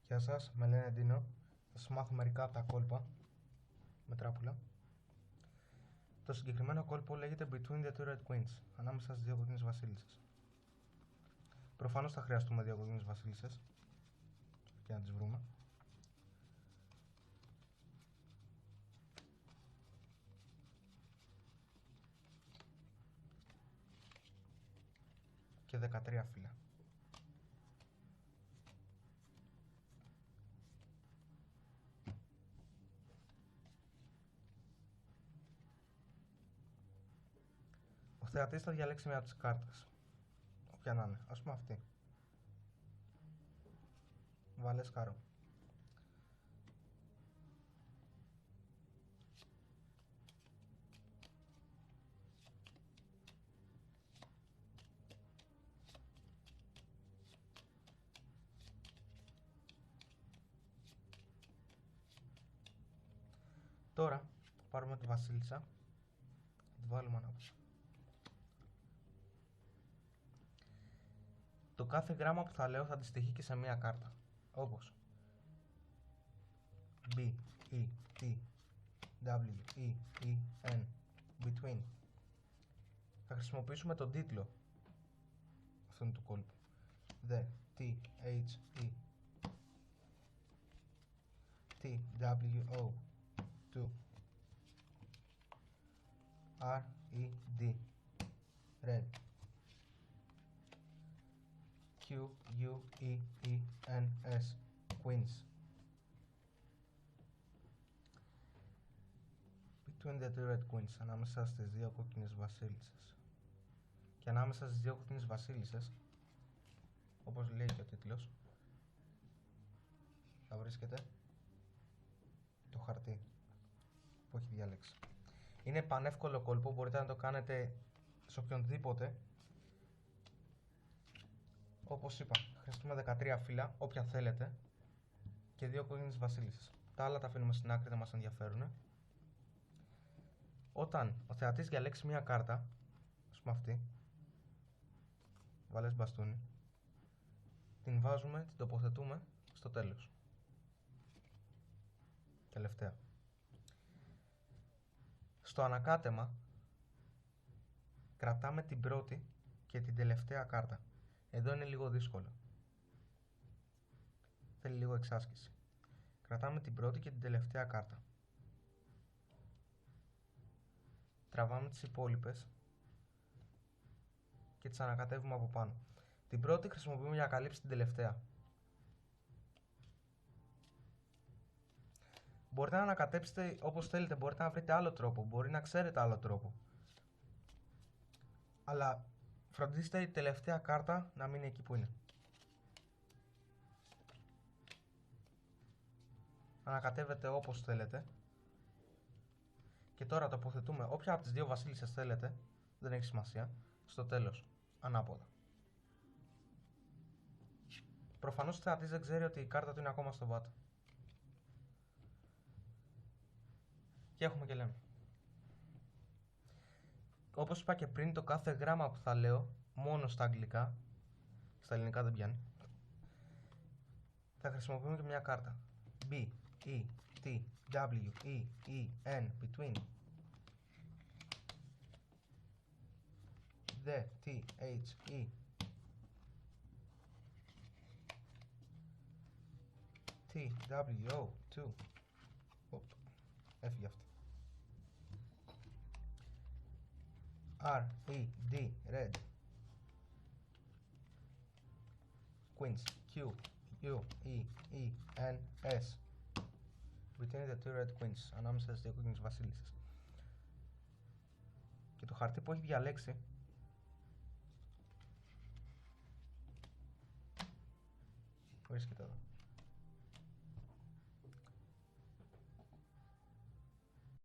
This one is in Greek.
Γεια σας, με λένε Ντίνο. Θα σας μάθω μερικά από τα κόλπα με τράπουλα. Το συγκεκριμένο κόλπο λέγεται Between the two red queens, ανάμεσα στις δύο κόκκινες βασίλισσες. Προφανώς θα χρειαστούμε δύο κόκκινες βασίλισσες και να τις βρούμε. Και 13 φύλλα. Ο θεατής θα διαλέξει μια από τις κάρτες, όποια να είναι, ας πούμε αυτή. Βάλε σκάρο. Τώρα θα πάρουμε τη βασίλισσα και τη βάλουμε ανάποδα. Το κάθε γράμμα που θα λέω θα αντιστοιχεί και σε μία κάρτα, όπως B, E, T, W, E, E, N, Between. Θα χρησιμοποιήσουμε τον τίτλο αυτού του κόλπου. The, T, H, E, T, W, O, 2, R, E, D, Red, Q, U, E, E, N, S, Queens. Between the two red queens, ανάμεσα στις δύο κόκκινες βασίλισσες. Και ανάμεσα στις δύο κόκκινες βασίλισσες, όπως λέει και ο τίτλος, θα βρίσκεται το χαρτί που έχει διαλέξει. Είναι πανεύκολο κόλπο, μπορείτε να το κάνετε σε οποιονδήποτε. Όπως είπα, χρειαστούμε 13 φύλλα, όποια θέλετε, και δύο κόκκινες βασίλισσες. Τα άλλα τα αφήνουμε στην άκρη, δεν μας ενδιαφέρουν. Όταν ο θεατής διαλέξει μία κάρτα, ας πούμε αυτή, βάλες μπαστούνι, την βάζουμε, την τοποθετούμε στο τέλος. Τελευταία. Στο ανακάτεμα κρατάμε την πρώτη και την τελευταία κάρτα. Εδώ είναι λίγο δύσκολο. Θέλει λίγο εξάσκηση. Κρατάμε την πρώτη και την τελευταία κάρτα. Τραβάμε τις υπόλοιπες και τις ανακατεύουμε από πάνω. Την πρώτη χρησιμοποιούμε για να καλύψει την τελευταία. Μπορείτε να ανακατέψετε όπως θέλετε, μπορείτε να βρείτε άλλο τρόπο, μπορεί να ξέρετε άλλο τρόπο. Αλλά φροντίστε η τελευταία κάρτα να μείνει εκεί που είναι. Ανακατεύετε όπως θέλετε. Και τώρα τοποθετούμε όποια από τις δύο βασίλισσες θέλετε, δεν έχει σημασία, στο τέλος, ανάποδα. Προφανώς ο θεατής δεν ξέρει ότι η κάρτα του είναι ακόμα στο βάτο. Και έχουμε και λέμε. Όπως είπα και πριν, το κάθε γράμμα που θα λέω, μόνο στα αγγλικά, στα ελληνικά δεν πιάνει, θα χρησιμοποιούμε και μια κάρτα. B, E, T, W, E, E, N, Between. The, T, H, E, T, W, O, 2. Έφυγε αυτή. R, E, D, Red. Queens, Q, U, E, E, N, S. Between the two red queens, ανάμεσα στις δύο κόκκινες βασίλισσες. Και το χαρτί που έχει διαλέξει βρίσκεται εδώ.